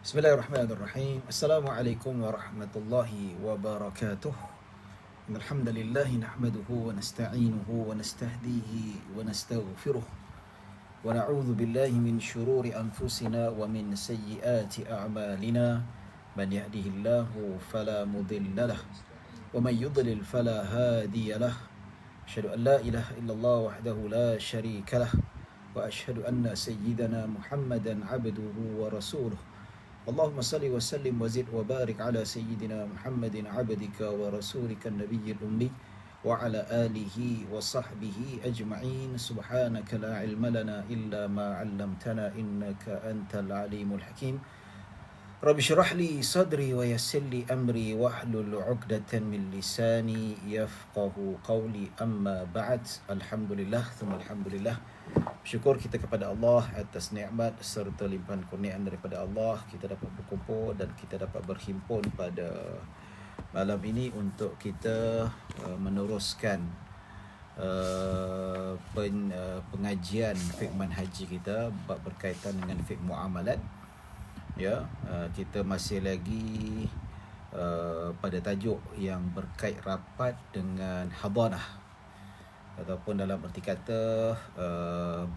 Bismillahirrahmanirrahim. Assalamualaikum warahmatullahi wabarakatuh. Alhamdulillah nahmaduhu wa nasta'inuhu wa nastahdihi wa nastaghfiruh. Wa na'udzu billahi min syururi anfusina wa min sayyiati a'malina. Man yahdihillahu fala mudilla lah wa man yudlil fala hadiya lah. Asyhadu an la ilaha illallah wahdahu la syarika lah wa asyhadu anna sayyidana Muhammadan 'abduhu wa rasuluh. Allahumma salli wa sallim wa zid wa barik ala sayyidina Muhammadin abdika wa rasulika nabiyyil ummi wa ala alihi wa sahbihi ajma'in. Subhanaka la ilma lana illa ma 'allamtana innaka antal alimul hakim. Rabbi syrah li sadri wa yassir li amri wahlul 'uqdatan min lisani yafqahu qawli, amma ba'd. Alhamdulillah thumma alhamdulillah. Syukur kita kepada Allah atas nikmat serta limpahan kurniaan daripada Allah, kita dapat berkumpul dan kita dapat berhimpun pada malam ini untuk kita meneruskan pengajian fiqh manhaji kita bab berkaitan dengan fiqh muamalat. Ya, kita masih lagi pada tajuk yang berkait rapat dengan hadanah, ataupun dalam erti kata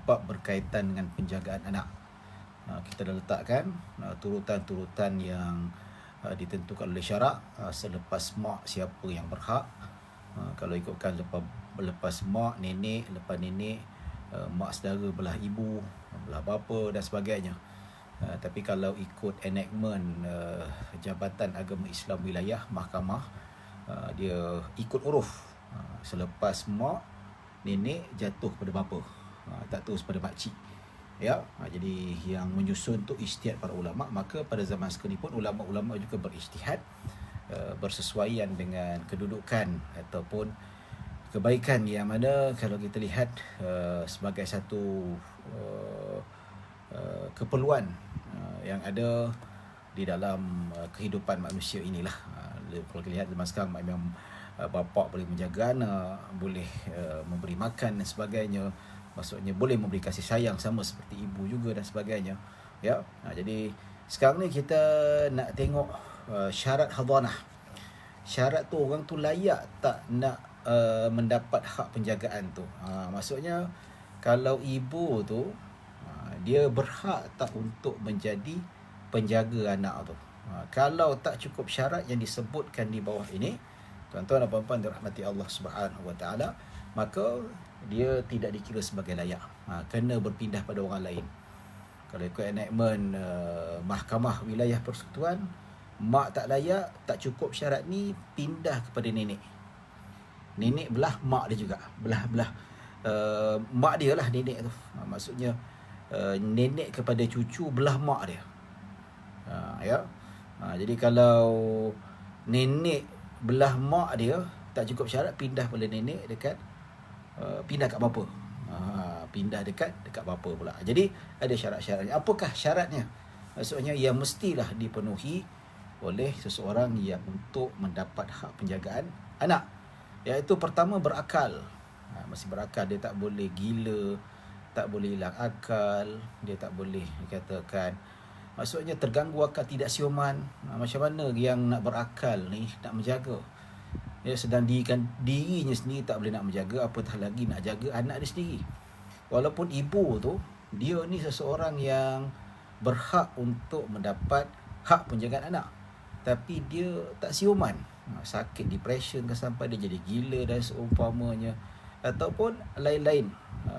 bab berkaitan dengan penjagaan anak. Kita dah letakkan turutan-turutan yang ditentukan oleh syarak. Selepas mak, siapa yang berhak. Kalau ikutkan lepas mak, nenek, lepas nenek, mak saudara belah ibu, belah bapa dan sebagainya. Tapi kalau ikut enactment Jabatan Agama Islam Wilayah Mahkamah, dia ikut uruf. Selepas mak, nenek jatuh kepada bapa, tak terus pada makcik. Ya, jadi yang menyusun tu ijtihad para ulama. Maka pada zaman sekarang ni pun ulama-ulama juga berijtihad bersesuaian dengan kedudukan ataupun kebaikan yang mana kalau kita lihat sebagai satu keperluan yang ada di dalam kehidupan manusia inilah. Kalau kita lihat zaman sekarang, memang bapa boleh menjaga anak, boleh memberi makan dan sebagainya. Maksudnya boleh memberi kasih sayang sama seperti ibu juga dan sebagainya. Ya, jadi sekarang ni kita nak tengok syarat hadanah. Syarat tu orang tu layak tak nak mendapat hak penjagaan tu. Maksudnya kalau ibu tu dia berhak tak untuk menjadi penjaga anak tu. Kalau tak cukup syarat yang disebutkan di bawah ini, tuan-tuan dan puan-puan dirahmati Allah Subhanahu wa taala, maka dia tidak dikira sebagai layak. Kena berpindah pada orang lain. Kalau ikut enactment Mahkamah Wilayah Persekutuan, mak tak layak, tak cukup syarat ni, pindah kepada nenek. Nenek belah mak dia juga. Belah mak dia lah nenek tu. Maksudnya nenek kepada cucu belah mak dia. Ya. Jadi kalau nenek belah mak dia tak cukup syarat, pindah pada nenek dekat pindah kat bapa. Pindah dekat bapa pula. Jadi ada syarat-syaratnya. Apakah syaratnya? Maksudnya yang mestilah dipenuhi oleh seseorang yang untuk mendapat hak penjagaan anak. Iaitu pertama, berakal. Masih berakal, dia tak boleh gila, tak boleh hilang akal, dia tak boleh dikatakan, maksudnya terganggu akal, tidak siuman. Macam mana yang nak berakal ni nak menjaga? Dia sedang dirinya sendiri tak boleh nak menjaga, apatah lagi nak jaga anak dia sendiri. Walaupun ibu tu, dia ni seseorang yang berhak untuk mendapat hak penjagaan anak, tapi dia tak siuman. Sakit depression ke sampai dia jadi gila dan seumpamanya, ataupun lain-lain.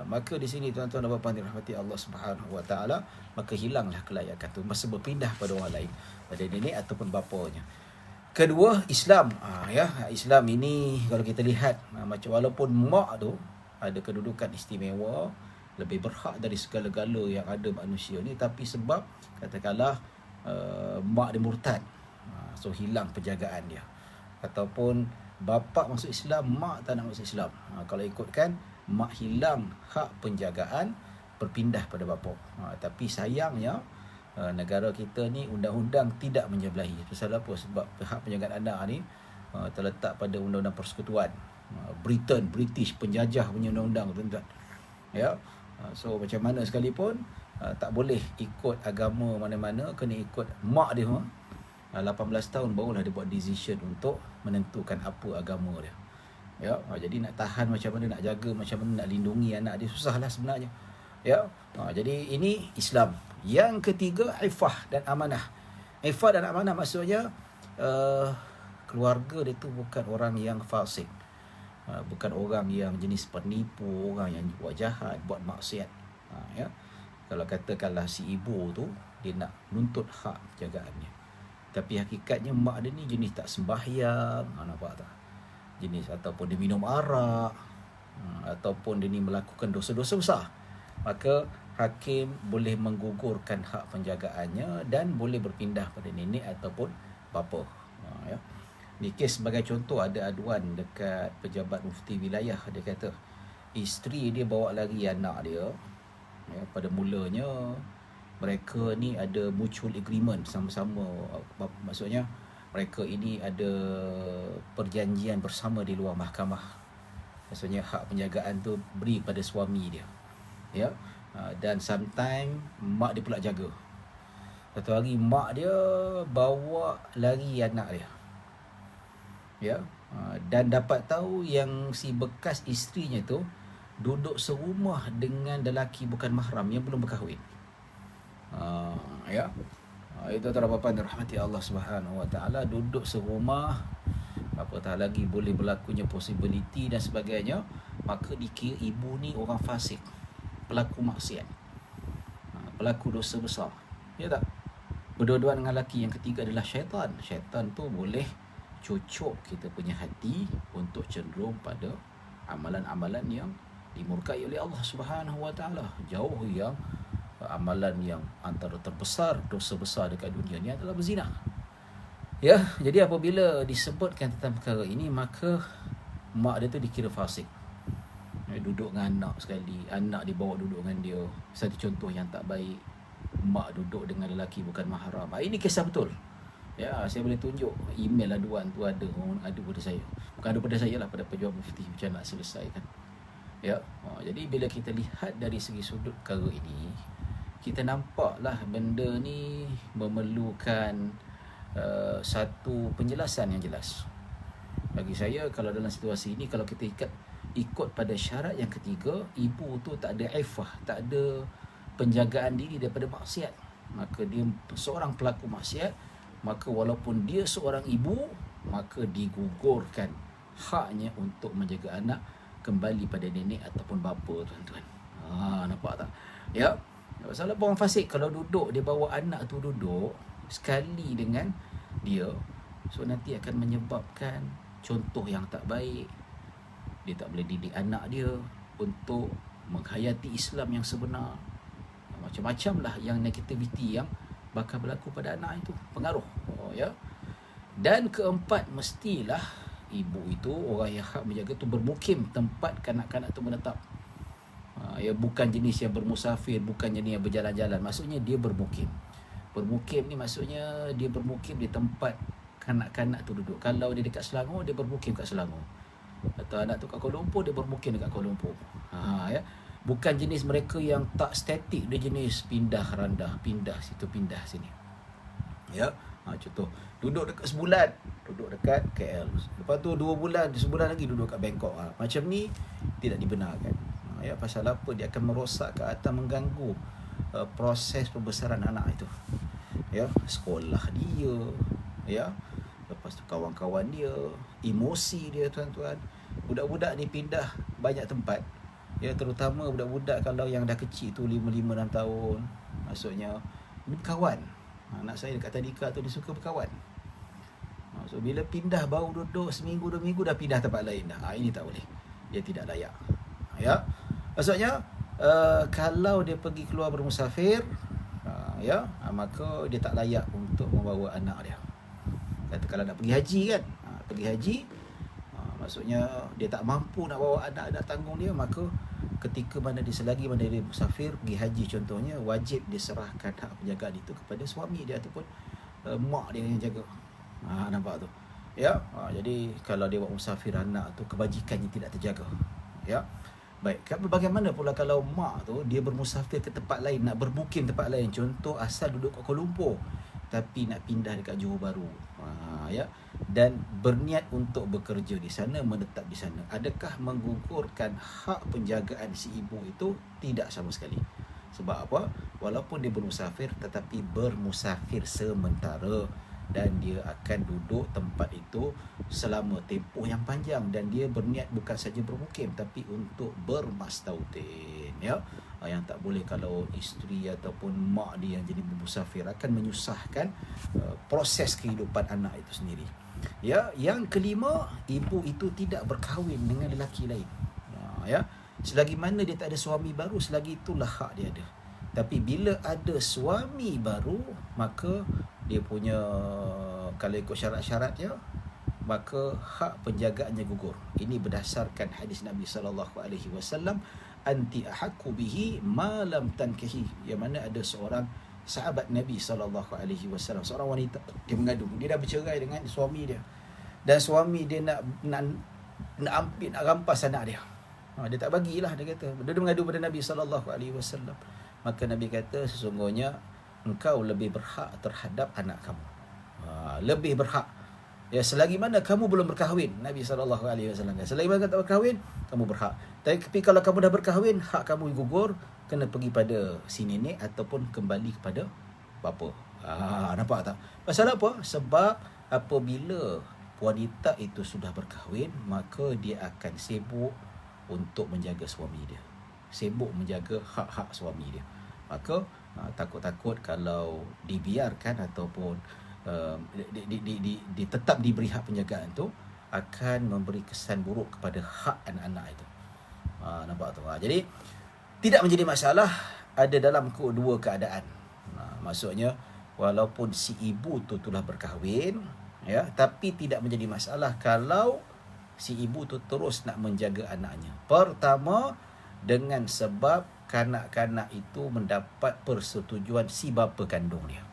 Maka di sini tuan-tuan dan puan-puan dirahmati Allah Subhanahu wa taala, maka hilanglah kelayakan tu, masa berpindah pada orang lain, pada nenek ataupun bapanya. Kedua, Islam. Islam ini kalau kita lihat, macam walaupun mak tu ada kedudukan istimewa, lebih berhak dari segala-gala yang ada manusia ni, tapi sebab katakanlah mak dia murtad, so hilang penjagaan dia. Ataupun bapa masuk Islam, mak tak nak masuk Islam. Kalau ikutkan, mak hilang hak penjagaan, berpindah pada bapa. Tapi sayangnya negara kita ni undang-undang tidak menyebelahi. Pasal apa? Sebab hak penjagaan anak ni terletak pada undang-undang persekutuan. British penjajah punya undang-undang, tuan-tuan. Ya. So macam mana sekalipun tak boleh ikut agama mana-mana, kena ikut mak dia. 18 tahun barulah dia buat decision untuk menentukan apa agama dia. Ya, jadi nak tahan macam mana, nak jaga macam mana, nak lindungi anak dia, susahlah sebenarnya. Ya, jadi ini Islam. Yang ketiga, ifah dan amanah. Ifah dan amanah maksudnya keluarga dia tu bukan orang yang fasik, bukan orang yang jenis penipu, orang yang buat jahat, buat maksiat. Ya, kalau katakanlah si ibu tu dia nak nuntut hak penjagaannya, tapi hakikatnya mak dia ni jenis tak sembahyang, nampak tak? Jenis ataupun dia minum arak, ataupun dia ni melakukan dosa-dosa besar, maka hakim boleh menggugurkan hak penjagaannya dan boleh berpindah pada nenek ataupun bapa. Ya. Ni kes sebagai contoh, ada aduan dekat pejabat mufti wilayah. Dia kata isteri dia bawa lari anak dia. Ya, pada mulanya mereka ni ada mutual agreement sama-sama, maksudnya mereka ini ada perjanjian bersama di luar mahkamah. Maksudnya hak penjagaan tu beri pada suami dia. Ya, dan sometime mak dia pula jaga. Satu hari mak dia bawa lari anak dia. Ya, dan dapat tahu yang si bekas isterinya tu duduk serumah dengan lelaki bukan mahram yang belum berkahwin. Ya, itu tuan-tuan dirahmati Allah Subhanahu Wa Taala, duduk serumah, apatah lagi boleh berlakunya possibility dan sebagainya, maka dikira ibu ni orang fasik, pelaku maksiat, pelaku dosa besar. Ya tak? Berdua-dua dengan lelaki yang ketiga adalah syaitan. Syaitan tu boleh cucuk kita punya hati untuk cenderung pada amalan-amalan yang dimurkai oleh Allah Subhanahu Wa Taala. Jauh yang amalan yang antara terbesar, dosa besar dekat dunia ni adalah berzina. Ya, jadi apabila disebutkan tentang perkara ini, maka mak dia tu dikira fasik. Duduk dengan anak sekali, anak dibawa duduk dengan dia. Satu contoh yang tak baik, mak duduk dengan lelaki bukan mahram. Ini kisah betul. Ya, saya boleh tunjuk email aduan tu, ada orang adu pada saya. Bukan adu pada saya lah, pada pejabat mufti, macam nak selesaikan. Ya, jadi bila kita lihat dari segi sudut perkara ini, kita nampaklah benda ni memerlukan satu penjelasan yang jelas. Bagi saya, kalau dalam situasi ini, kalau kita ikut pada syarat yang ketiga, ibu tu tak ada ifah, tak ada penjagaan diri daripada maksiat, maka dia seorang pelaku maksiat, maka walaupun dia seorang ibu, maka digugurkan haknya untuk menjaga anak kembali pada nenek ataupun bapa, tuan-tuan. Nampak tak? Ya. Pasal orang fasik kalau duduk, dia bawa anak tu duduk sekali dengan dia, so nanti akan menyebabkan contoh yang tak baik. Dia tak boleh didik anak dia untuk menghayati Islam yang sebenar. Macam-macam lah yang negativity yang bakal berlaku pada anak itu, pengaruh. Ya. Dan keempat, mestilah ibu itu, orang yang hak menjaga tu, bermukim tempat kanak-kanak tu menetap. Ya, bukan jenis yang bermusafir, bukan jenis yang berjalan-jalan. Maksudnya dia bermukim. Bermukim ni maksudnya dia bermukim di tempat kanak-kanak tu duduk. Kalau dia dekat Selangor, dia bermukim kat Selangor. Atau anak tu kat Kuala Lumpur, dia bermukim dekat Kuala Lumpur. Ya. Bukan jenis mereka yang tak statik, dia jenis pindah randah, pindah situ, pindah sini. Ya. Contoh, duduk dekat sebulan, duduk dekat KL. Lepas tu 2 bulan, sebulan lagi duduk kat Bangkok. Macam ni tidak dibenarkan. Ya, pasal apa? Dia akan merosakkan atau mengganggu proses pembesaran anak itu. Ya, sekolah dia, ya, lepas tu kawan-kawan dia, emosi dia, tuan-tuan. Budak-budak ni pindah banyak tempat. Ya, terutama budak-budak kalau yang dah kecil tu 5-6 tahun. Maksudnya berkawan. Anak saya dekat tadika tu dia suka berkawan. So bila pindah baru duduk seminggu 2 minggu dah pindah tempat lain dah. Ini tak boleh. Dia tidak layak. Ya. Maksudnya kalau dia pergi keluar bermusafir, ya, maka dia tak layak untuk membawa anak dia. Kata kalau nak pergi haji kan, pergi haji, maksudnya dia tak mampu nak bawa anak, nak tanggung dia, maka ketika mana dia selagi mana dia musafir pergi haji contohnya, wajib dia serahkan hak penjagaan itu kepada suami dia ataupun mak dia yang jaga. Nampak tu. Ya. Jadi kalau dia buat musafir anak tu, kebajikannya tidak terjaga. Ya. Baik, bagaimana pula kalau mak tu dia bermusafir ke tempat lain, nak bermukim tempat lain, contoh asal duduk kat Kuala Lumpur tapi nak pindah dekat Johor Bahru, ya, dan berniat untuk bekerja di sana, menetap di sana, adakah menggugurkan hak penjagaan si ibu itu? Tidak sama sekali. Sebab apa? Walaupun dia bermusafir, tetapi bermusafir sementara, dan dia akan duduk tempat itu selama tempoh yang panjang, dan dia berniat bukan saja bermukim tapi untuk bermastautin, ya. Yang tak boleh kalau isteri ataupun mak dia yang jadi bermusafir, akan menyusahkan proses kehidupan anak itu sendiri. Ya, yang kelima, ibu itu tidak berkahwin dengan lelaki lain. Ya, selagi mana dia tak ada suami baru, selagi itulah hak dia ada. Tapi bila ada suami baru, maka dia punya, kalau ikut syarat-syaratnya, maka hak penjagaannya gugur. Ini berdasarkan hadis Nabi SAW, anti ahakku bihi ma lam tankihi, yang mana ada seorang sahabat Nabi SAW, seorang wanita, dia mengadu, dia dah bercerai dengan suami dia, dan suami dia nak ambil, nak rampas anak dia. Dia tak bagilah, dia kata, dia mengadu pada Nabi SAW. Maka Nabi kata, sesungguhnya engkau lebih berhak terhadap anak kamu, lebih berhak. Ya, selagi mana kamu belum berkahwin, Nabi SAW kata, selagi mana tak berkahwin, kamu berhak. Tapi kalau kamu dah berkahwin, hak kamu gugur, kena pergi pada si nenek ataupun kembali kepada bapa. Nampak tak? Pasal apa? Sebab apabila wanita itu sudah berkahwin, maka dia akan sibuk untuk menjaga suami dia, sibuk menjaga hak-hak suami dia. Maka takut-takut kalau dibiarkan ataupun tetap diberi hak penjagaan tu, akan memberi kesan buruk kepada hak anak-anak itu. Nampak tu? Jadi tidak menjadi masalah ada dalam kedua keadaan. Maksudnya walaupun si ibu tu telah berkahwin, ya, tapi tidak menjadi masalah kalau si ibu tu terus nak menjaga anaknya. Pertama, dengan sebab kanak-kanak itu mendapat persetujuan si bapa kandung dia.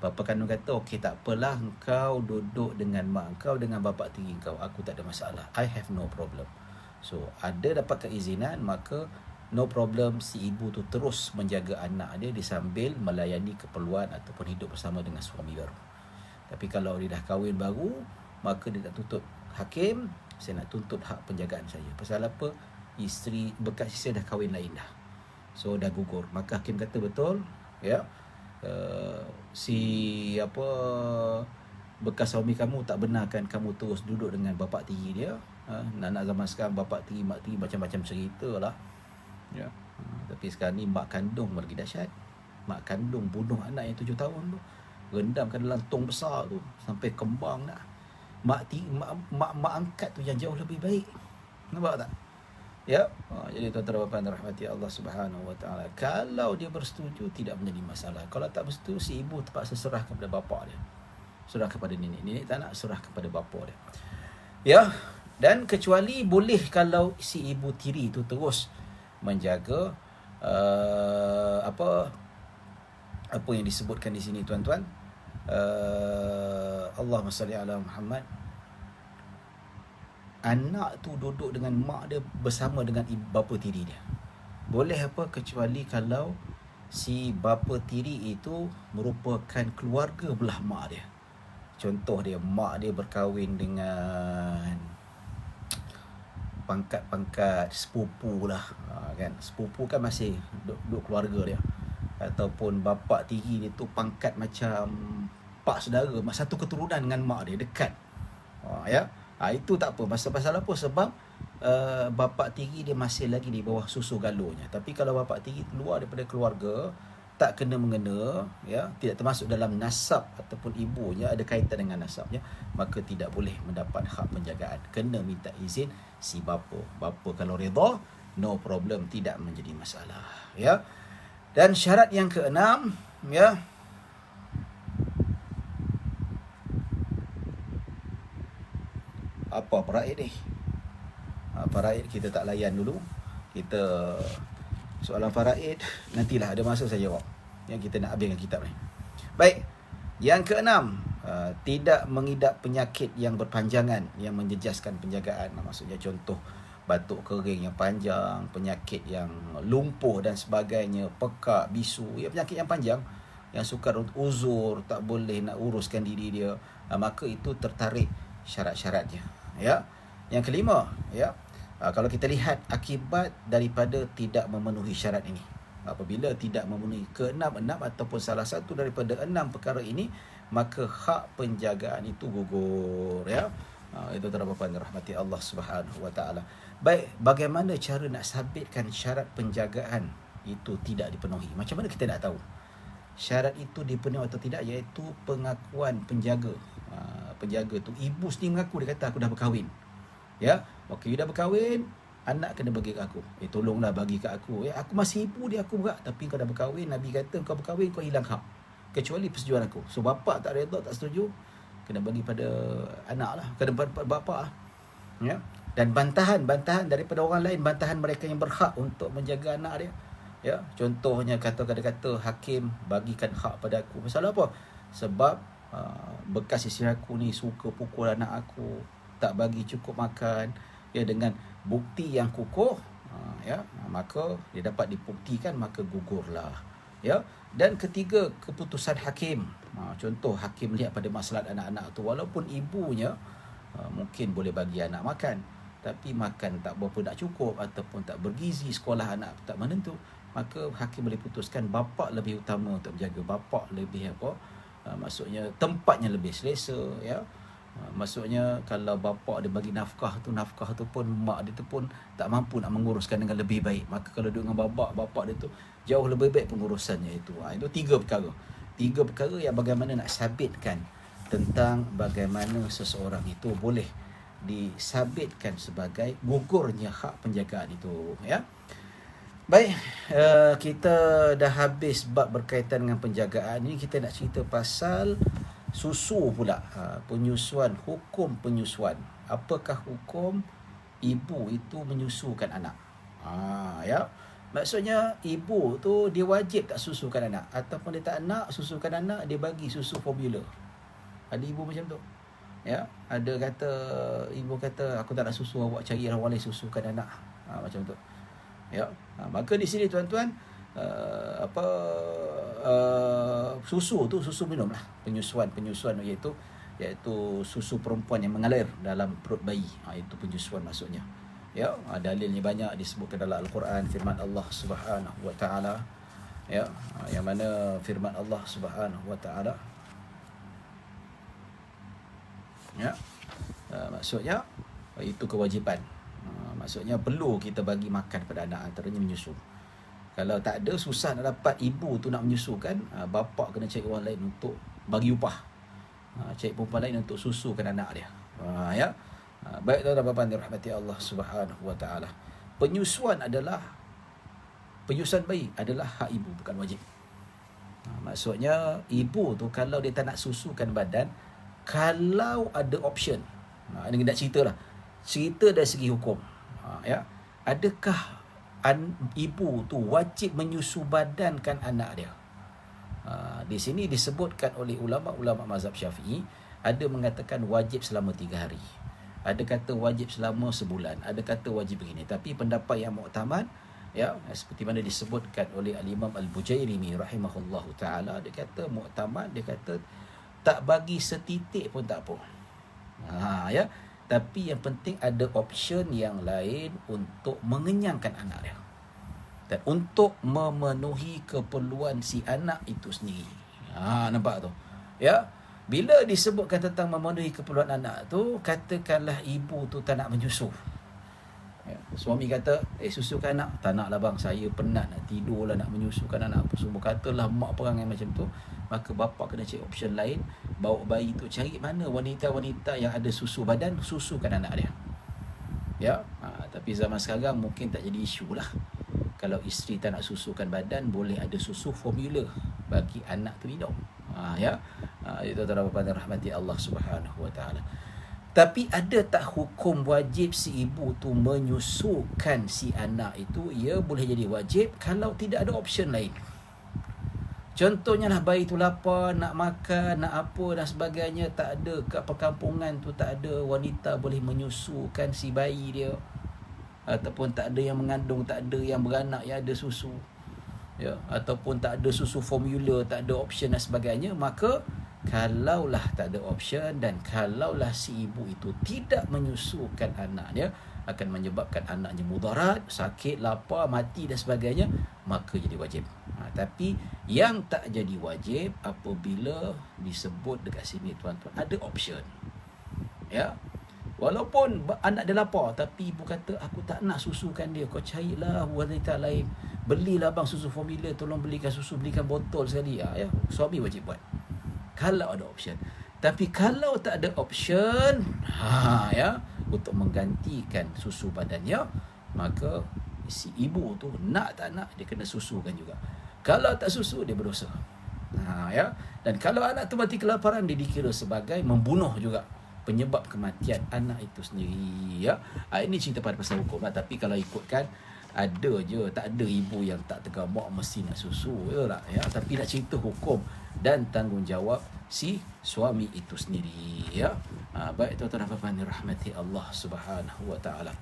Bapa kandung kata, okey, tak apalah, engkau duduk dengan mak engkau, dengan bapa tiri engkau, aku tak ada masalah, I have no problem. So ada dapat keizinan, maka no problem, si ibu tu terus menjaga anak dia disambil melayani keperluan ataupun hidup bersama dengan suami baru. Tapi kalau dia dah kahwin baru, maka dia tak tuntut hakim, saya nak tuntut hak penjagaan saya. Pasal apa? Isteri, bekas isteri dah kahwin lain dah, so dah gugur. Maka hakim kata betul, ya, si bekas suami kamu tak benarkan kamu terus duduk dengan bapa tiri dia. Anak zaman sekarang bapa tiri, mak tiri macam-macam cerita lah, ya. Tapi sekarang ni mak kandung lagi dahsyat. Mak kandung bunuh anak yang 7 tahun tu, rendamkan dalam tong besar tu sampai kembang dah. Mak angkat tu yang jauh lebih baik. Nampak tak? Ya. Jadi tuan-tuan dan puan rahmati Allah Subhanahu Wa Taala, kalau dia bersetuju tidak menjadi masalah. Kalau tak bersetuju, si ibu terpaksa serah kepada bapa dia, serah kepada nenek. Nenek tak nak, serah kepada bapa dia. Ya. Dan kecuali boleh kalau si ibu tiri itu terus menjaga apa yang disebutkan di sini, tuan-tuan. Allahumma salli ala Muhammad. Anak tu duduk dengan mak dia bersama dengan bapa tiri dia. Boleh apa? Kecuali kalau si bapa tiri itu merupakan keluarga belah mak dia. Contoh dia, mak dia berkahwin dengan pangkat-pangkat sepupu lah, kan? Sepupu kan masih duduk keluarga dia. Ataupun bapa tiri dia tu pangkat macam pak saudara, satu keturunan dengan mak dia, dekat. Ya. Itu tak apa. Pasal apa? Sebab bapa tiri dia masih lagi di bawah susu galuhnya. Tapi kalau bapa tiri keluar daripada keluarga, tak kena-mengena, ya, tidak termasuk dalam nasab ataupun ibunya ada kaitan dengan nasabnya, maka tidak boleh mendapat hak penjagaan. Kena minta izin si bapa. Bapa kalau redha, no problem, tidak menjadi masalah, ya. Dan syarat yang keenam, ya, apa faraid ni? Faraid kita tak layan dulu. Kita soalan faraid nantilah ada masa saya jawab. Yang kita nak habiskan kitab ni. Baik. Yang keenam, tidak mengidap penyakit yang berpanjangan yang menjejaskan penjagaan. Maksudnya contoh batuk kering yang panjang, penyakit yang lumpuh dan sebagainya, pekak, bisu, ya penyakit yang panjang, yang sukar uzur, tak boleh nak uruskan diri dia, maka itu tertarik syarat-syaratnya. Ya. Yang kelima, ya, kalau kita lihat akibat daripada tidak memenuhi syarat ini, apabila tidak memenuhi keenam-enam ataupun salah satu daripada 6 perkara ini, maka hak penjagaan itu gugur, ya. Itu tuan-tuan rahmati Allah Subhanahu wa taala. Baik, bagaimana cara nak sabitkan syarat penjagaan itu tidak dipenuhi? Macam mana kita nak tahu syarat itu dipenuhi atau tidak? Iaitu pengakuan penjaga. Penjaga tu ibu sendiri mengaku, dia kata aku dah berkahwin. Ya, okey, you dah berkahwin, anak kena bagi ke aku. Tolonglah bagi ke aku. Aku masih ibu dia aku berat, tapi kau dah berkahwin, Nabi kata kau berkahwin kau hilang hak kecuali persetujuan aku. So bapa tak redha, tak setuju, kena bagi pada anak lah, kena pada bapa lah. Ya. Dan bantahan daripada orang lain, bantahan mereka yang berhak untuk menjaga anak dia. Ya, contohnya kata-kata hakim bagikan hak pada aku. Pasal apa? Sebab bekas isteri aku ni suka pukul anak aku, tak bagi cukup makan, ya, dengan bukti yang kukuh, ya, maka dia dapat dibuktikan, maka gugurlah. Ya. Dan ketiga, keputusan hakim. Contoh hakim lihat pada maslahat anak-anak tu, walaupun ibunya mungkin boleh bagi anak makan, tapi makan tak berapa nak cukup ataupun tak bergizi, sekolah anak tak menentu, maka hakim boleh putuskan bapa lebih utama untuk menjaga, bapa lebih apa, maksudnya tempatnya lebih selesa, ya. Maksudnya kalau bapa dia bagi nafkah tu pun mak dia tu pun tak mampu nak menguruskan dengan lebih baik, maka kalau duduk dengan bapa dia tu jauh lebih baik pengurusannya itu. Itu tiga perkara yang bagaimana nak sabitkan tentang bagaimana seseorang itu boleh disabitkan sebagai gugurnya hak penjagaan itu, ya. Baik, kita dah habis bab berkaitan dengan penjagaan. Ini kita nak cerita pasal susu pula, penyusuan, hukum penyusuan. Apakah hukum ibu itu menyusukan anak? Ya. Maksudnya ibu tu dia wajib tak susukan anak, ataupun dia tak nak susukan anak, dia bagi susu formula. Ada ibu macam tu. Ya, ada kata ibu kata aku tak nak susu, awak cari orang lain susukan anak. Macam tu. Ya. Maka di sini tuan-tuan, susu tu susu minum lah, penyusuan iaitu susu perempuan yang mengalir dalam perut bayi. Itu penyusuan maksudnya. Ya, dalilnya banyak disebutkan dalam Al-Quran, firman Allah Subhanahu wa taala. Ya, yang mana firman Allah Subhanahu wa taala, ya, maksudnya itu kewajipan. Maksudnya perlu kita bagi makan pada anak, antaranya menyusu. Kalau tak ada, susah nak dapat ibu tu nak menyusukan, bapa kena cari orang lain untuk bagi upah, cari perempuan lain untuk susukan anak dia. Ya. Baik tuan-tuan dirahmati Allah Subhanahu wa taala. Penyusuan bayi adalah hak ibu, bukan wajib. Maksudnya ibu tu kalau dia tak nak susukan badan, kalau ada option, ini nak cerita dari segi hukum, ya, adakah ibu tu wajib menyusu badankan anak dia? Di sini disebutkan oleh ulama-ulama mazhab Syafi'i, ada mengatakan wajib selama 3 hari, ada kata wajib selama sebulan, ada kata wajib begini. Tapi pendapat yang muktamad, ya, seperti mana disebutkan oleh Al-Imam Al-Bujairimi rahimahullahu taala, dia kata muktamad, dia kata tak bagi setitik pun tak apa. Ya, tapi yang penting ada option yang lain untuk mengenyangkan anak dia dan untuk memenuhi keperluan si anak itu sendiri. Nampak tu? Ya. Bila disebutkan tentang memenuhi keperluan anak tu, katakanlah ibu tu tak nak menyusu. Ya. Suami kata, susukan anak. Tak nak lah bang, saya penat nak tidur lah, nak menyusukan anak. Semua katalah mak perangai macam tu. Maka bapa kena cari option lain, bawa bayi tu, cari mana wanita-wanita yang ada susu badan, susukan anak dia. Ya. Tapi zaman sekarang mungkin tak jadi isu lah. Kalau isteri tak nak susukan badan, boleh ada susu formula bagi anak tu minum. Ya. Itu tuan-tuan rahmati Allah Subhanahu wa taala. Tapi ada tak hukum wajib si ibu tu menyusukan si anak itu? Ia boleh jadi wajib kalau tidak ada option lain. Contohnya lah, bayi tu lapar, nak makan, nak apa dan sebagainya, tak ada kat perkampungan tu, tak ada wanita boleh menyusukan si bayi dia. ataupun tak ada yang mengandung, tak ada yang beranak yang ada susu, ya, ataupun tak ada susu formula, tak ada option dan sebagainya, maka kalaulah tak ada option dan kalaulah si ibu itu tidak menyusukan anaknya, akan menyebabkan anaknya mudarat, sakit, lapar, mati dan sebagainya, maka jadi wajib. Tapi yang tak jadi wajib apabila disebut dekat sini tuan-tuan ada option. Ya. Walaupun anak dia lapar, tapi ibu kata aku tak nak susukan dia, kau carilah wanita lain, belilah bang susu formula, tolong belikan susu, belikan botol sekali. Ya, suami wajib buat kalau ada option. Tapi kalau tak ada option, ya, untuk menggantikan susu badannya, maka si ibu tu nak tak nak dia kena susukan juga. Kalau tak susu dia berdosa. Ya. Dan kalau anak tu mati kelaparan, dia dikira sebagai membunuh juga, penyebab kematian anak itu sendiri. Ya. Ini cerita pada pasal hukum lah. Tapi kalau ikutkan, ada je, tak ada ibu yang tak tergamak mesti nak susu, ya. Tapi nak cerita hukum dan tanggungjawab si suami itu sendiri, ya. Baik tuan-tuan dan puan-puan dirahmati Allah Subhanahu wa taala.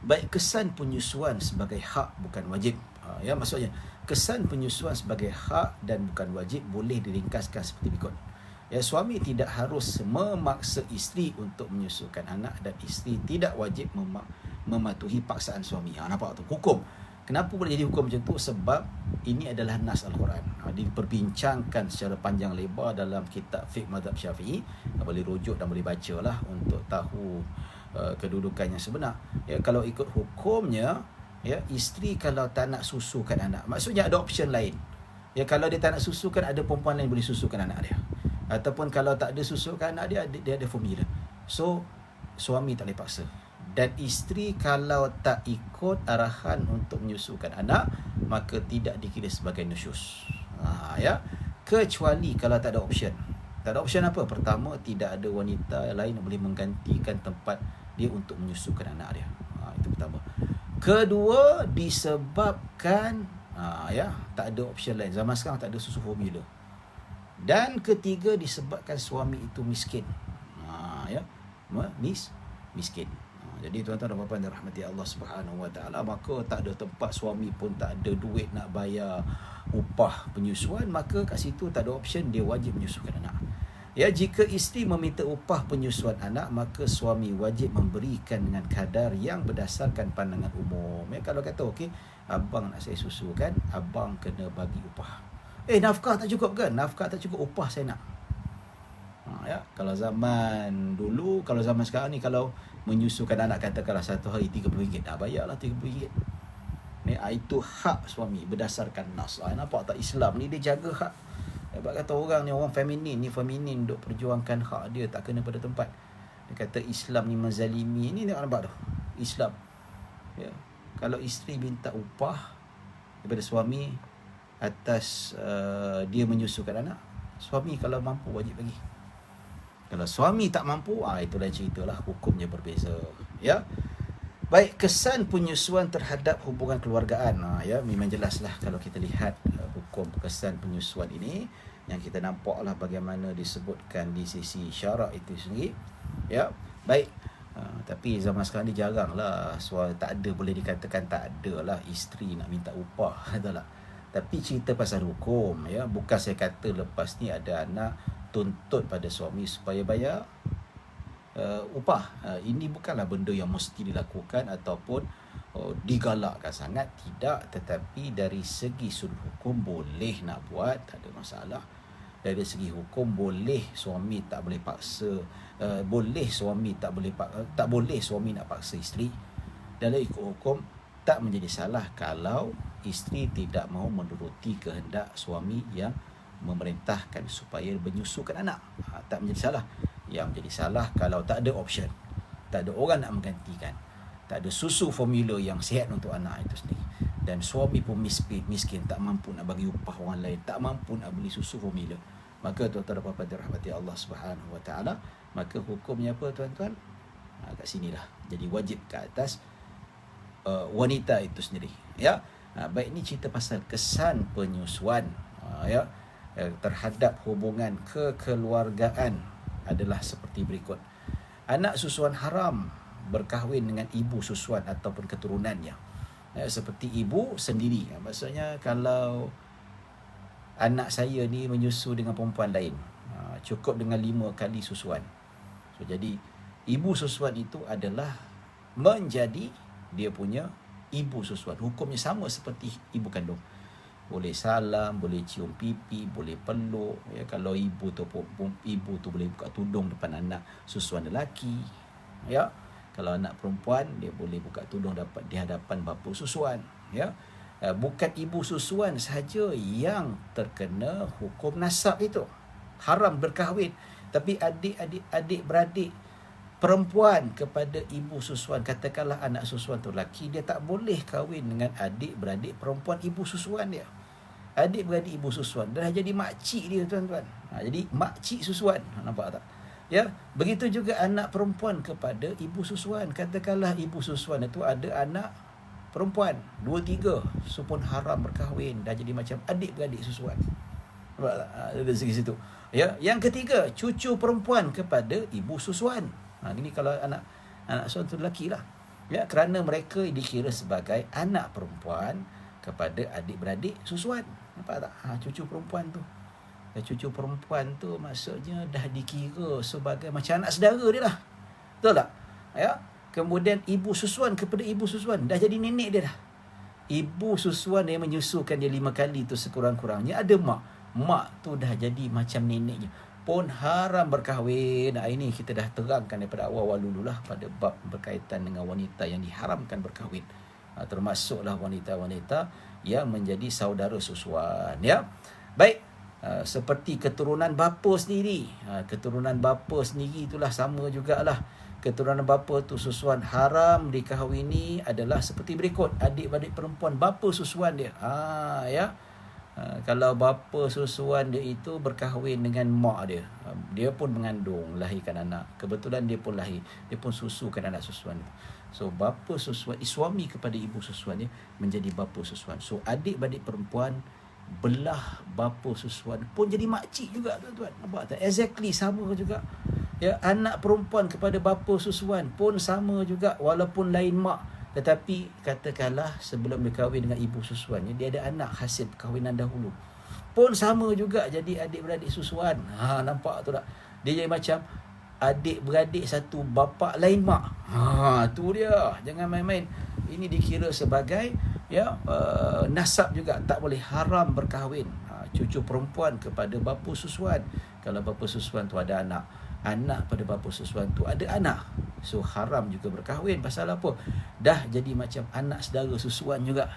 Baik, kesan penyusuan sebagai hak bukan wajib. Ya, maksudnya kesan penyusuan sebagai hak dan bukan wajib boleh diringkaskan seperti berikut. Ya, suami tidak harus memaksa isteri untuk menyusukan anak dan isteri tidak wajib mematuhi paksaan suami. Nampak tu hukum. Kenapa boleh jadi hukum macam tu? Sebab ini adalah nas Al-Quran. Diperbincangkan secara panjang lebar dalam kitab fiqh mazhab Syafi'i. Boleh rujuk dan boleh bacalah untuk tahu kedudukan yang sebenar. Ya, kalau ikut hukumnya, ya, isteri kalau tak nak susukan anak, maksudnya ada option lain. Ya, kalau dia tak nak susukan, ada perempuan lain boleh susukan anak dia. Ataupun kalau tak ada susukan anak dia, dia ada formula. So, suami tak boleh paksa. Dan isteri kalau tak ikut arahan untuk menyusukan anak, maka tidak dikira sebagai nusyus. Ya. Kecuali kalau tak ada option. Tak ada option apa? Pertama, tidak ada wanita lain yang boleh menggantikan tempat dia untuk menyusukan anak dia. Itu pertama. Kedua, disebabkan ya, tak ada option lain. Zaman sekarang tak ada susu formula. Dan ketiga, disebabkan suami itu miskin. Ya, miskin. Jadi tuan-tuan dan puan-puan dirahmati Allah Subhanahu wa taala, maka tak ada tempat, suami pun tak ada duit nak bayar upah penyusuan, maka kat situ tak ada option, dia wajib menyusukan anak. Ya, jika isteri meminta upah penyusuan anak, maka suami wajib memberikan dengan kadar yang berdasarkan pandangan umum. Ya, kalau kata okey, abang nak saya susukan, abang kena bagi upah. Nafkah tak cukup kan? Nafkah tak cukup, upah saya nak. Ya, kalau zaman dulu, kalau zaman sekarang ni, kalau menyusukan anak katakanlah satu hari RM30, bayarlah RM30. Itu hak suami berdasarkan nas. Nampak tak, Islam ni dia jaga hak. Sebab kata orang ni, orang feminin ni, feminin duk perjuangkan hak dia, tak kena pada tempat. Dia kata Islam ni menzalimi. Ni nampak tu, Islam. Ya. Kalau isteri minta upah daripada suami atas dia menyusukan anak, suami kalau mampu wajib bagi. Kalau suami tak mampu, itulah ceritalah, hukumnya berbeza. Ya. Baik, kesan penyusuan terhadap hubungan keluargaan. Ya, memang jelaslah kalau kita lihat hukum kesan penyusuan ini, yang kita nampaklah bagaimana disebutkan di sisi syarak itu sendiri. Ya. Baik. Tapi zaman sekarang ni jaranglah, tak ada, boleh dikatakan tak ada lah isteri nak minta upah. Itulah. Tapi cerita pasal hukum, ya, bukan saya kata lepas ni ada anak tuntut pada suami supaya bayar upah. Ini bukanlah benda yang mesti dilakukan ataupun digalakkan sangat, tidak. Tetapi dari segi sudut hukum boleh nak buat, tak ada masalah. Dari segi hukum boleh suami tak boleh paksa, boleh suami tak boleh suami nak paksa isteri. Dalam ikut hukum tak menjadi salah kalau isteri tidak mahu menuruti kehendak suami yang memerintahkan supaya menyusukan anak. Tak menjadi salah. Yang menjadi salah kalau tak ada option, tak ada orang nak menggantikan, tak ada susu formula yang sihat untuk anak itu sendiri, dan suami pun miskin, tak mampu nak bagi upah orang lain, tak mampu nak beli susu formula, maka tuan-tuan dan puan-puan dirahmati Allah Subhanahu wa taala, maka hukumnya apa tuan-tuan? Kat sinilah jadi wajib ke atas wanita itu sendiri. Ya. Baik, ini cerita pasal kesan penyusuan ya terhadap hubungan kekeluargaan adalah seperti berikut. Anak susuan haram berkahwin dengan ibu susuan ataupun keturunannya. Seperti ibu sendiri. Maksudnya kalau anak saya ni menyusu dengan perempuan lain, cukup dengan 5 kali susuan. So, jadi ibu susuan itu adalah menjadi dia punya ibu susuan. Hukumnya sama seperti ibu kandung. Boleh salam, boleh cium pipi, boleh peluk. Ya, kalau ibu tu boleh buka tudung depan anak susuan lelaki. Ya, kalau anak perempuan dia boleh buka tudung di hadapan bapa susuan. Ya, bukan ibu susuan sahaja yang terkena hukum nasab itu, haram berkahwin, tapi adik-beradik perempuan kepada ibu susuan, katakanlah anak susuan tu lelaki, dia tak boleh kahwin dengan adik-beradik perempuan ibu susuan dia. Adik-beradik ibu susuan dah jadi makcik dia, tuan-tuan. Jadi makcik susuan, nampak tak? Ya, begitu juga anak perempuan kepada ibu susuan. Katakanlah ibu susuan itu ada anak perempuan 2-3, so pun haram berkahwin, dah jadi macam adik-beradik susuan. Nampak tak? Dari segi situ. Ya, yang ketiga, cucu perempuan kepada ibu susuan. Ini kalau anak susuan tu lelaki lah. Ya, kerana mereka dikira sebagai anak perempuan kepada adik-beradik susuan. Nampak tak? Cucu perempuan tu. Cucu perempuan tu maksudnya dah dikira sebagai macam anak saudara dia lah. Betul tak? Ya. Kemudian ibu susuan kepada ibu susuan, dah jadi nenek dia dah. Ibu susuan yang menyusukan dia 5 kali tu sekurang-kurangnya ada mak. Mak tu dah jadi macam neneknya, pun haram berkahwin. Ini kita dah terangkan daripada awal-awal dululah pada bab berkaitan dengan wanita yang diharamkan berkahwin. Termasuklah wanita-wanita yang menjadi saudara susuan. Ya, baik. Seperti keturunan bapa sendiri. Keturunan bapa sendiri itulah sama jugalah. Keturunan bapa tu susuan haram dikahwini adalah seperti berikut. Adik-beradik perempuan bapa susuan dia. Ya. Kalau bapa susuan dia itu berkahwin dengan mak dia, dia pun mengandung, lahirkan anak. Kebetulan dia pun lahir, dia pun susukan anak susuan dia. So bapa susuan, suami kepada ibu susuan dia menjadi bapa susuan. So adik-beradik perempuan belah bapa susuan pun jadi makcik juga, tuan-tuan. Nampak tak? Exactly sama juga. Ya, anak perempuan kepada bapa susuan pun sama juga, walaupun lain mak. Tetapi katakanlah sebelum dia kahwin dengan ibu susuannya, dia ada anak hasil perkahwinan dahulu, pun sama juga jadi adik-beradik susuan. Nampak tu tak? Dia jadi macam adik-beradik satu bapa lain mak. Tu dia. Jangan main-main. Ini dikira sebagai nasab juga, tak boleh, haram berkahwin. Cucu perempuan kepada bapa susuan. Kalau bapa susuan tu ada anak, anak pada bapa susuan tu ada anak, so haram juga berkahwin. Pasal apa? Dah jadi macam anak saudara susuan juga.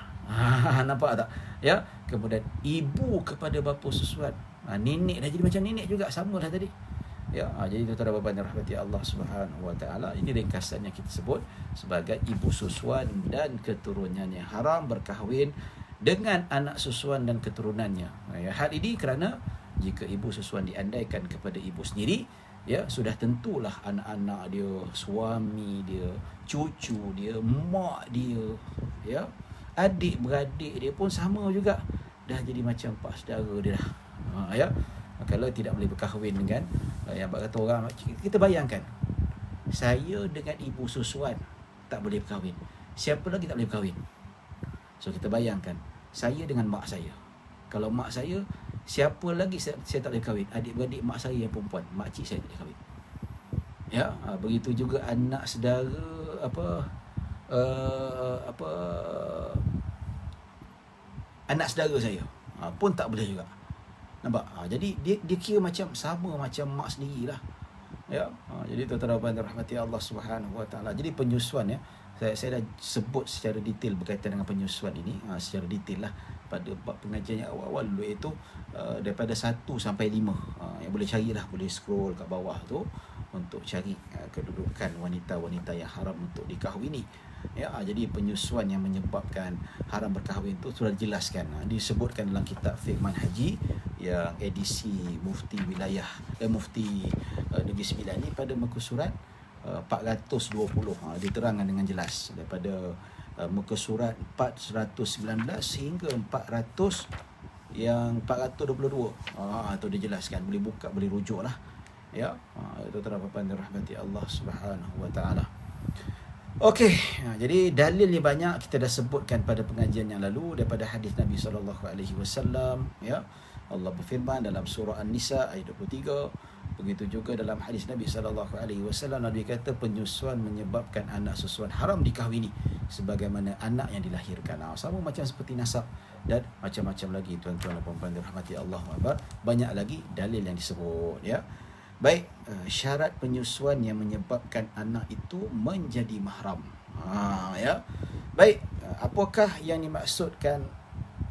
Nampak tak? Ya. Kemudian ibu kepada bapa susuan, nenek dah jadi macam nenek juga, sama lah tadi. Ya, jadi tuan-tuan dan puan-puan yang rahmati Allah Subhanahu Wa Taala, ini ringkasan yang kita sebut sebagai ibu susuan dan keturunannya haram berkahwin dengan anak susuan dan keturunannya. Hal ini kerana jika ibu susuan diandaikan kepada ibu sendiri, ya, sudah tentulah anak-anak dia, suami dia, cucu dia, mak dia, ya, adik-beradik dia pun sama juga, dah jadi macam pak saudara dia dah. Ya, kalau tidak boleh berkahwin dengan yang kata orang, kita bayangkan saya dengan ibu susuan tak boleh berkahwin, siapa lagi tak boleh berkahwin? So kita bayangkan saya dengan mak saya. Kalau mak saya, siapa lagi saya tak boleh kahwin? Adik-beradik mak saya yang perempuan, makcik saya tak boleh kahwin. Ya, begitu juga anak saudara anak saudara saya pun tak boleh juga. Nampak? Jadi dia kira macam sama macam mak sendirilah. Ya. Jadi tuan-tuan dan puan-puan rahmati Allah Subhanahu Wa Taala. Jadi penyusuan, ya, saya dah sebut secara detail berkaitan dengan penyusuan ini, secara detail lah pada bab pengajian yang awal-awal dulu, iaitu daripada 1 sampai 5. Yang boleh carilah, boleh scroll kat bawah tu untuk cari kedudukan wanita-wanita yang haram untuk dikahwini. Ya, jadi penyusuan yang menyebabkan haram berkahwin itu sudah dijelaskan, disebutkan dalam kitab Fiqh Manhaji yang edisi Mufti Wilayah Mufti Negeri Sembilan ni pada muka surat 420. Diterangkan dengan jelas daripada muka surat 419 hingga 422. Itu dijelaskan, boleh buka, boleh rujuk lah. Ya, itu terdapat rahmati Allah Subhanahu Wa Taala. Okey, jadi dalil ni banyak kita dah sebutkan pada pengajian yang lalu daripada hadis Nabi SAW, ya. Allah berfirman dalam surah An-Nisa ayat 23, begitu juga dalam hadis Nabi SAW, Nabi kata penyusuan menyebabkan anak susuan haram dikahwini sebagaimana anak yang dilahirkan. Sama macam seperti nasab dan macam-macam lagi, tuan-tuan dan puan-puan dirahmati Allah. Banyak lagi dalil yang disebut, ya. Baik, syarat penyusuan yang menyebabkan anak itu menjadi mahram. Ya. Baik, apakah yang dimaksudkan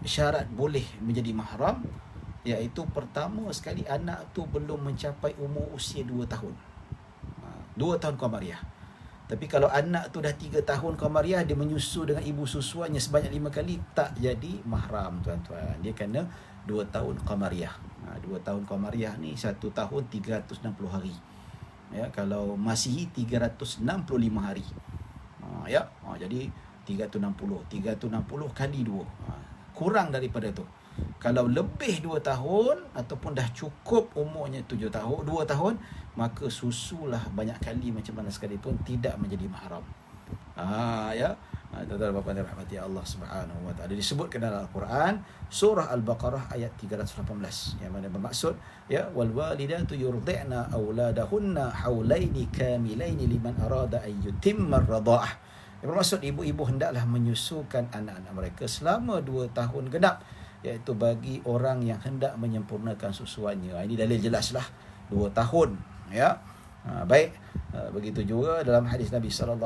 syarat boleh menjadi mahram? Iaitu pertama sekali anak tu belum mencapai umur usia 2 tahun. 2 tahun Qamariah. Tapi kalau anak tu dah 3 tahun Qamariah, dia menyusu dengan ibu susuannya sebanyak 5 kali, tak jadi mahram, tuan-tuan. Dia kena 2 tahun Qamariah. 2 tahun Qamariah ni 1 tahun 360 hari. Ya, kalau Masihi 365 hari. Ya. Jadi 360 kali 2. Kurang daripada tu. Kalau lebih 2 tahun ataupun dah cukup umurnya 2 tahun, maka susulah banyak kali macam mana sekalipun tidak menjadi mahram. Ya. Tuan-tuan bapa dan rahmati Allah Subhanahu wa taala, disebutkan dalam Al-Quran surah Al-Baqarah ayat 318 yang mana bermaksud, ya, wal walidatu yurdi'na auladahunna haulaini kamilaini liman arada an yutimma ar-radha'ah. Yang bermaksud ibu-ibu hendaklah menyusukan anak-anak mereka selama 2 tahun genap, iaitu bagi orang yang hendak menyempurnakan susuannya. Ini dalil jelaslah 2 tahun, ya. Baik, begitu juga dalam hadis Nabi SAW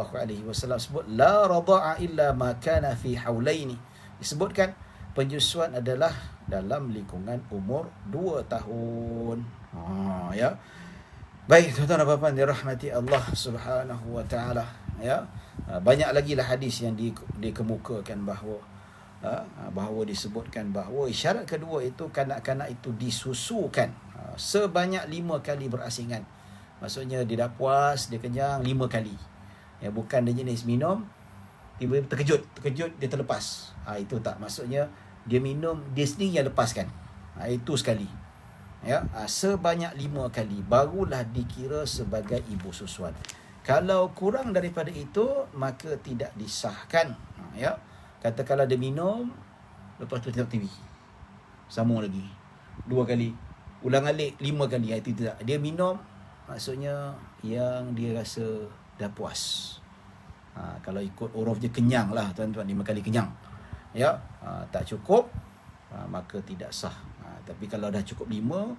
sebut la radha'a illa ma kana fi haulaini. Disebutkan penyusuan adalah dalam lingkungan umur 2 tahun. Ya. Baik, tuan-tuan dan puan-puan dirahmati Allah Subhanahu wa taala, ya. Banyak lagi lah hadis yang dikemukakan bahawa disebutkan bahawa syarat kedua itu kanak-kanak itu disusukan sebanyak 5 kali berasingan. Maksudnya dia dah puas, dia kenyang 5 kali. Ya, bukan dia jenis minum tiba-tiba terkejut dia terlepas. Itu tak. Maksudnya dia minum, dia sendiri yang lepaskan. Itu sekali. Ya, sebanyak 5 kali barulah dikira sebagai ibu susuan. Kalau kurang daripada itu, maka tidak disahkan. Ya. Katakanlah dia minum, lepas tu tengok TV. Sambung lagi 2 kali. Ulang alik 5 kali. Itu tidak. Dia minum, maksudnya yang dia rasa dah puas. Kalau ikut uruf dia kenyang lah, tuan-tuan, 5 kali kenyang. Ya, tak cukup, maka tidak sah. Tapi kalau dah cukup 5,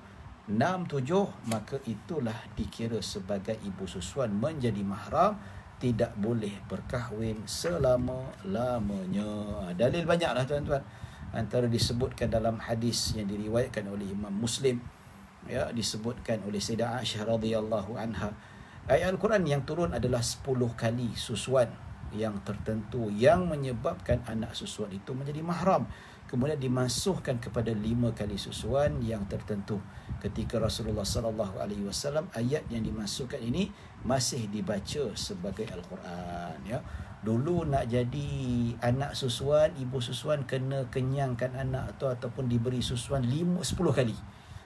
6, 7, maka itulah dikira sebagai ibu susuan, menjadi mahram, tidak boleh berkahwin selama-lamanya. Dalil banyaklah, tuan-tuan. Antara disebutkan dalam hadis yang diriwayatkan oleh Imam Muslim, ya, disebutkan oleh Sayyidah Aisyah radhiyallahu anha, ayat Al-Quran yang turun adalah 10 kali susuan yang tertentu yang menyebabkan anak susuan itu menjadi mahram. Kemudian dimasukkan kepada 5 kali susuan yang tertentu. Ketika Rasulullah sallallahu alaihi wasallam, ayat yang dimasukkan ini masih dibaca sebagai Al-Quran, ya. Dulu nak jadi anak susuan, ibu susuan, kena kenyangkan anak ataupun diberi susuan 10 kali.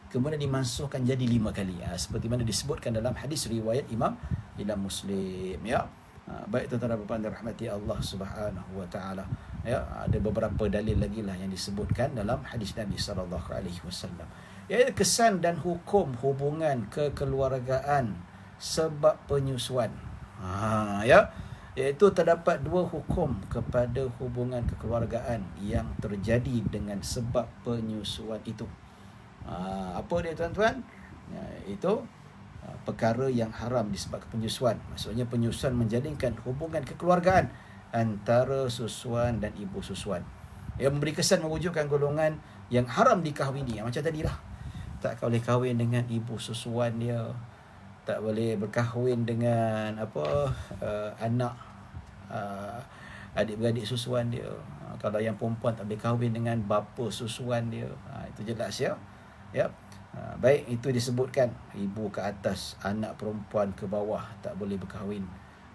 Kemudian dimasukkan jadi 5 kali. Seperti mana disebutkan dalam hadis riwayat Imam Muslim, ya. Baik, tuan-tuan dan puan-puan dirahmati Allah Subhanahu wa taala. Ya, ada beberapa dalil lagi lah yang disebutkan dalam hadis Nabi sallallahu alaihi wasallam. Iaitu kesan dan hukum hubungan kekeluargaan sebab penyusuan. Ya. Iaitu terdapat 2 hukum kepada hubungan kekeluargaan yang terjadi dengan sebab penyusuan itu. Apa dia, tuan-tuan? Itu perkara yang haram disebabkan penyusuan. Maksudnya penyusuan menjalinkan hubungan kekeluargaan antara susuan dan ibu susuan, yang memberi kesan mewujudkan golongan yang haram dikahwini. Macam tadilah, tak boleh kahwin dengan ibu susuan dia, tak boleh berkahwin dengan anak adik-beradik susuan dia. Kalau yang perempuan tak boleh kahwin dengan bapa susuan dia. Itu jelas, ya. Ya. Baik, itu disebutkan ibu ke atas, anak perempuan ke bawah tak boleh berkahwin.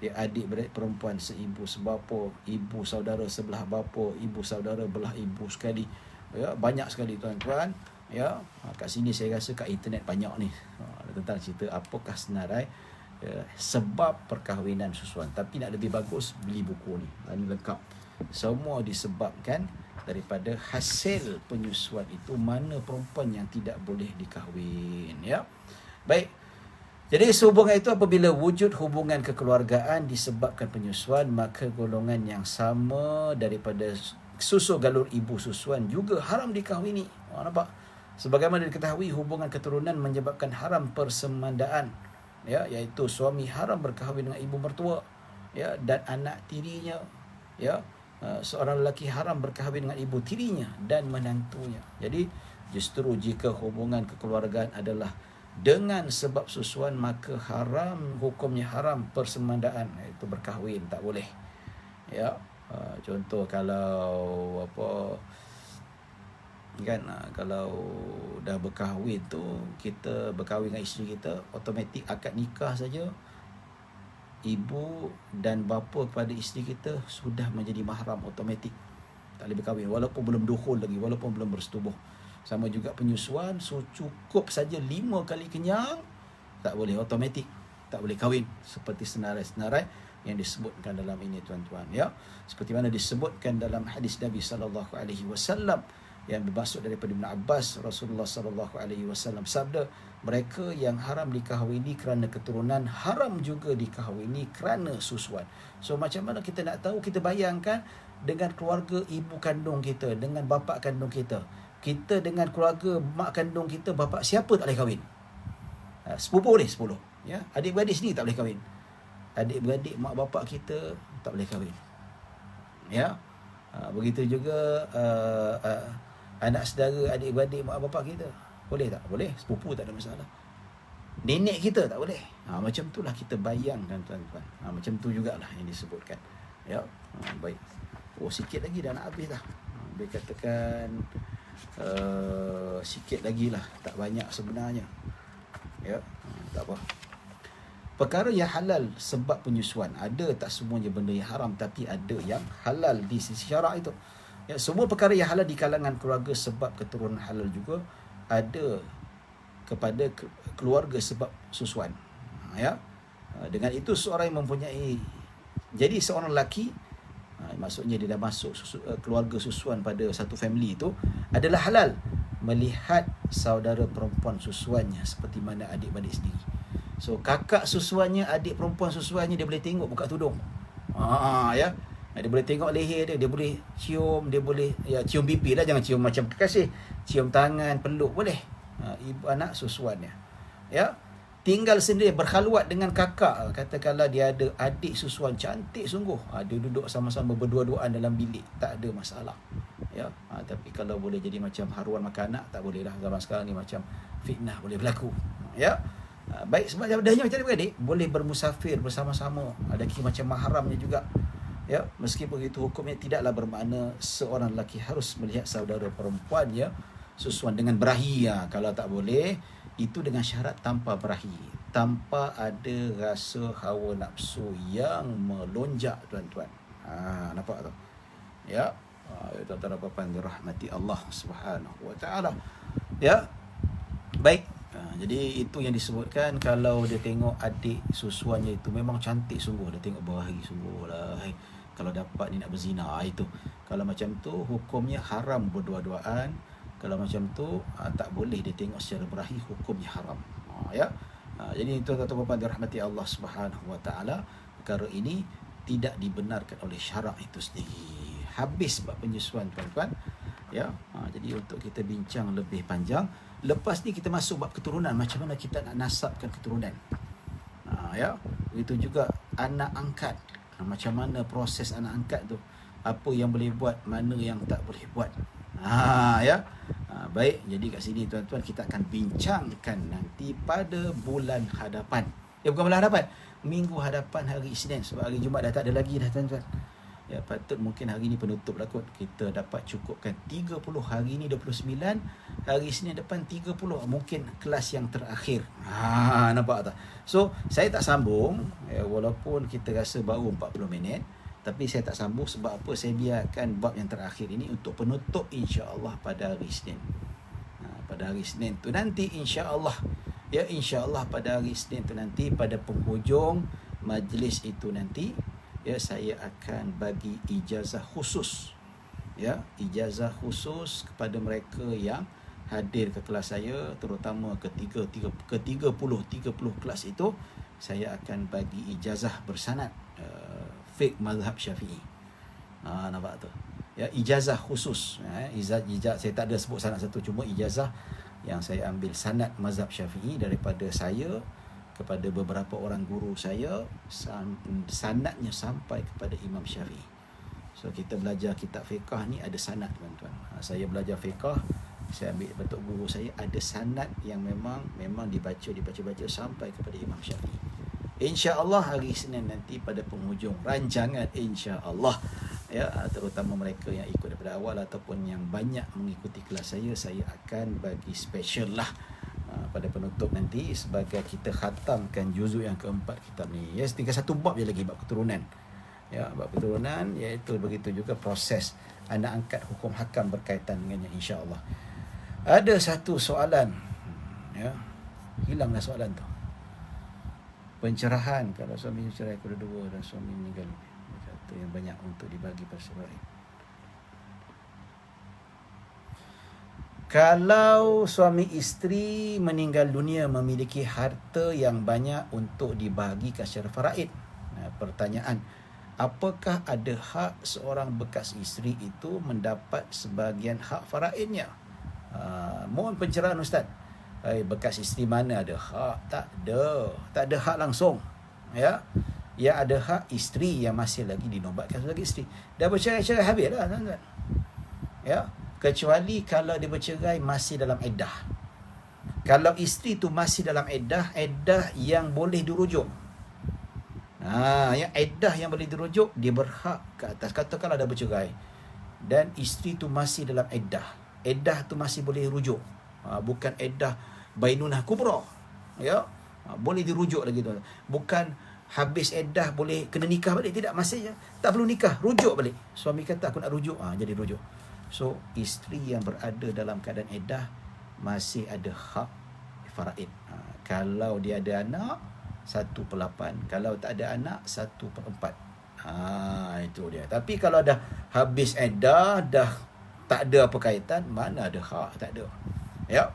Dia adik-beradik perempuan seibu sebapa, ibu saudara sebelah bapa, ibu saudara belah ibu sekali. Ya, banyak sekali, tuan-tuan. Ya, kat sini saya rasa kat internet banyak ni tentang cerita apakah senarai sebab perkahwinan susuan. Tapi nak lebih bagus, beli buku ni. Ini lengkap. Semua disebabkan daripada hasil penyusuan itu, mana perempuan yang tidak boleh dikahwin. Ya. Baik. Jadi sehubungan itu, apabila wujud hubungan kekeluargaan disebabkan penyusuan, maka golongan yang sama daripada susu galur ibu susuan juga haram dikahwini. Nampak? Sebagaimana diketahui, hubungan keturunan menyebabkan haram persemandaan, ya, iaitu suami haram berkahwin dengan ibu mertua, ya, dan anak tirinya, ya. Seorang lelaki haram berkahwin dengan ibu tirinya dan menantunya. Jadi justru jika hubungan kekeluargaan adalah dengan sebab susuan, maka haram, hukumnya haram persemandaan, iaitu berkahwin, tak boleh. Ya. Contoh kalau kalau dah berkahwin tu, kita berkahwin dengan isteri kita, automatik akad nikah saja, ibu dan bapa kepada isteri kita sudah menjadi mahram automatik. Tak boleh berkahwin walaupun belum dukhul lagi, walaupun belum bersetubuh. Sama juga penyusuan, cukup saja 5 kali kenyang, tak boleh, automatik tak boleh kahwin, seperti senarai-senarai yang disebutkan dalam ini, tuan-tuan, ya. Seperti mana disebutkan dalam hadis Nabi sallallahu alaihi wasallam yang bermaksud daripada Ibn Abbas, Rasulullah sallallahu alaihi wasallam sabda, mereka yang haram dikahwini kerana keturunan, haram juga dikahwini kerana susuan. So macam mana kita nak tahu? Kita bayangkan dengan keluarga ibu kandung kita, dengan bapa kandung kita, kita dengan keluarga mak kandung kita, bapa siapa tak boleh kahwin? Sepupu boleh, 10, ya. Adik-beradik sendiri tak boleh kahwin. Adik-beradik mak bapak kita tak boleh kahwin, ya. Begitu juga anak saudara adik-beradik mak bapak kita boleh tak? Boleh. Sepupu tak ada masalah. Nenek kita tak boleh. Macam itulah kita bayangkan, tuan-tuan. Macam tu jugalah yang disebutkan, ya. Baik. Sikit lagi dah nak habis dah. Boleh katakan sikit lagi lah, tak banyak sebenarnya, ya. Tak apa. Perkara yang halal sebab penyusuan, ada tak semuanya benda yang haram, tapi ada yang halal di sisi syarak itu. Ya, semua perkara yang halal di kalangan keluarga sebab keturunan halal juga ada kepada keluarga sebab susuan. Ya. Dengan itu seorang yang mempunyai, jadi seorang lelaki, maksudnya dia dah masuk keluarga susuan pada satu family itu, adalah halal melihat saudara perempuan susuannya seperti mana adik-beradik sendiri. So kakak susuannya, adik perempuan susuannya, dia boleh tengok buka tudung. Ya. Dia boleh tengok leher dia, dia boleh cium, dia boleh, ya, cium pipi lah, jangan cium macam kekasih. Cium tangan, peluk boleh. Ibu anak susuannya. Ya. Tinggal sendiri, berkhaluat dengan kakak. Katakanlah dia ada adik susuan cantik sungguh, dia duduk sama-sama berdua-duaan dalam bilik, tak ada masalah, ya. Tapi kalau boleh jadi macam haruan makan anak, tak boleh lah. Zaman sekarang ni macam fitnah boleh berlaku, ya. Baik, sebab dahnya macam adik-beradik boleh bermusafir bersama-sama, ada macam mahramnya juga, ya. Meskipun itu, hukumnya tidaklah bermakna seorang lelaki harus melihat saudara perempuannya susuan dengan berahi. Kalau tak boleh, itu dengan syarat tanpa berahi, tanpa ada rasa hawa nafsu yang melonjak, tuan-tuan. Nampak tak? Ya. Tuan-tuan dan puan dirahmati Allah Subhanahu wa taala. Ya. Baik. Jadi itu yang disebutkan, kalau dia tengok adik susuannya itu memang cantik sungguh, dia tengok berahi sungguh lah. Kalau dapat ni nak berzina, itu. Kalau macam tu hukumnya haram berdua-duaan. Kalau macam tu tak boleh dia tengok secara berahi, hukumnya haram. Ya. Jadi tuan-tuan dan puan dirahmati Allah Subhanahu wa taala, perkara ini tidak dibenarkan oleh syarak itu sendiri. Habis bab penyusuan, tuan-tuan. Ya. Jadi untuk kita bincang lebih panjang, lepas ni kita masuk bab keturunan, macam mana kita nak nasabkan keturunan. Ya. Begitu juga anak angkat. Macam mana proses anak angkat tu? Apa yang boleh buat, mana yang tak boleh buat. Ya. Baik, jadi kat sini, tuan-tuan, kita akan bincangkan nanti pada bulan hadapan. Bukan bulan hadapan, minggu hadapan, hari Isnin. Sebab hari Jumaat dah tak ada lagi dah, tuan-tuan. Ya, patut mungkin hari ni penutup lah kot. Kita dapat cukupkan 30, hari ni 29, hari Isnin depan 30, mungkin kelas yang terakhir. Nampak tak? So, saya tak sambung, walaupun kita rasa baru 40 minit, tapi saya tak sambung. Sebab apa? Saya biarkan bab yang terakhir ini untuk penutup, insya-Allah pada hari Isnin. Pada hari Isnin tu nanti, insya-Allah, Ya, insya-Allah pada hari Isnin tu nanti, pada penghujung majlis itu nanti, ya, saya akan bagi ijazah khusus, ya, ijazah khusus kepada mereka yang hadir ke kelas saya, terutama ke 30 kelas itu. Saya akan bagi ijazah bersanad fiqh mazhab Syafi'i. Nampak tu? Ya, ijazah khusus. Ijazah saya tak ada sebut sanad satu, cuma ijazah yang saya ambil sanad mazhab Syafi'i daripada saya kepada beberapa orang guru saya, sanadnya sampai kepada Imam Syafi'i. So kita belajar kitab fiqh ni ada sanad, tuan-tuan. Saya belajar fiqh, saya ambil bentuk guru saya, ada sanad yang memang dibaca sampai kepada Imam Syafi'i. InsyaAllah hari Isnin nanti pada penghujung rancangan, insyaAllah, ya, terutama mereka yang ikut daripada awal ataupun yang banyak mengikuti kelas saya akan bagi special lah pada penutup nanti, sebagai kita khatamkan juzuk yang keempat kitab ni. Ya, tinggal satu bab je lagi, bab keturunan. Ya, bab keturunan, iaitu begitu juga proses anak angkat hukum hakam berkaitan dengannya, insya-Allah. Ada satu soalan, ya, hilanglah soalan tu. Pencerahan kalau suami cerai kedua-dua dan suami meninggal, satu yang banyak untuk dibagi persebaran. Kalau suami isteri meninggal dunia memiliki harta yang banyak untuk dibahagikan secara faraid. Pertanyaan, apakah ada hak seorang bekas isteri itu mendapat sebahagian hak faraidnya? Mohon pencerahan Ustaz. Bekas isteri mana ada hak? Tak ada hak langsung. Ya, yang ada hak isteri yang masih lagi dinobatkan sebagai isteri. Dah bercerai-cerai habislah, tuan-tuan. Ya, kecuali kalau dia bercerai masih dalam iddah. Kalau isteri tu masih dalam iddah yang boleh dirujuk. Yang iddah yang boleh dirujuk, dia berhak ke atas. Katakanlah dah bercerai dan isteri tu masih dalam iddah tu masih boleh rujuk. Bukan iddah bainunah kubra, ya, boleh dirujuk lagi, tuan. Bukan habis iddah boleh kena nikah balik, tidak, masih tak perlu nikah, rujuk balik. Suami kata aku nak rujuk, jadi rujuk. So isteri yang berada dalam keadaan iddah masih ada hak faraid. Kalau dia ada anak 1/8, kalau tak ada anak 1/4. Itu dia. Tapi kalau dah habis iddah, dah tak ada apa kaitan, mana ada hak, tak ada. Ya.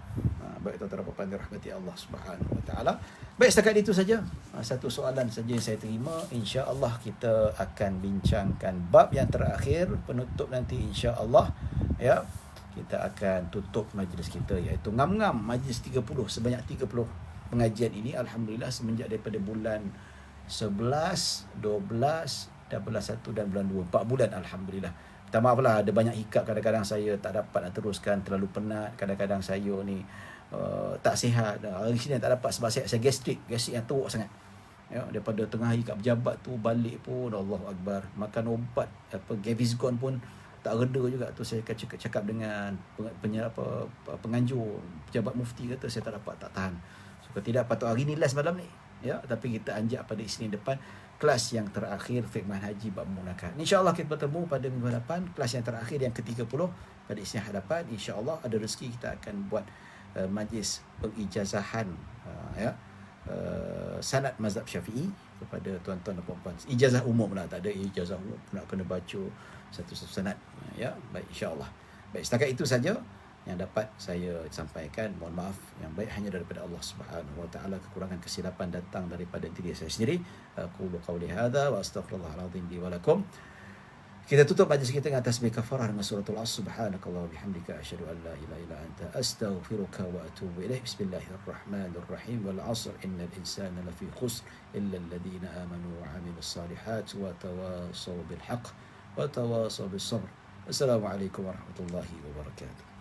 Baik, tuan-tuan dan puan dirahmati Allah Subhanahu Wa Taala. Baik, setakat itu saja. Satu soalan saja yang saya terima. Insya-Allah kita akan bincangkan bab yang terakhir penutup nanti, insya-Allah. Ya. Kita akan tutup majlis kita, iaitu ngam-ngam majlis 30, sebanyak 30 pengajian ini. Alhamdulillah, semenjak daripada bulan 11, 12, dan bulan 1 dan bulan 2, 4 bulan, alhamdulillah. Minta maaf lah, ada banyak hiccup, kadang-kadang saya tak dapat nak teruskan, terlalu penat, kadang-kadang saya ni tak sihat. Hari sini tak dapat sebab saya gastrik yang teruk sangat. Ya, daripada tengah hari kat pejabat tu balik pun, Allahu Akbar, makan ubat Gaviscon pun tak reda juga tu. Saya cakap dengan penganjur pejabat mufti, kata saya tak dapat, tak tahan. So tidak patut hari ni last malam ni, ya, tapi kita anjak pada Isnin depan kelas yang terakhir fiqh manhaji bab munakah. InsyaAllah kita bertemu pada minggu hadapan, kelas yang terakhir yang ke-30 pada Isnin hadapan. InsyaAllah ada rezeki kita akan buat majlis pengijazahan sanad mazhab Syafi'i kepada tuan-tuan dan puan-puan. Ijazah umum lah, tak ada ijazah umum nak kena baca satu-satu sanad. Ya, baik, insya-Allah. Baik, setakat itu saja yang dapat saya sampaikan. Mohon maaf yang baik hanya daripada Allah Subhanahu Wa Taala. Kekurangan kesilapan datang daripada diri saya sendiri. Aqulu qawli hadza wa astaghfirullahal azim li wa lakum. Kita tutup majlis kita dengan tasbih kafarah dengan suratul As. Subhanakallah wa bihamdika asyhadu an la ilaha illa anta astaghfiruka wa atubu ilaik. Bismillahirrahmanirrahim. Wal 'asr innal insana lafi khusr illa alladhina amanu wa 'amilus solihat wa tawasaw bil haqq wa tawasaw bis sabr. Assalamualaikum warahmatullahi wabarakatuh.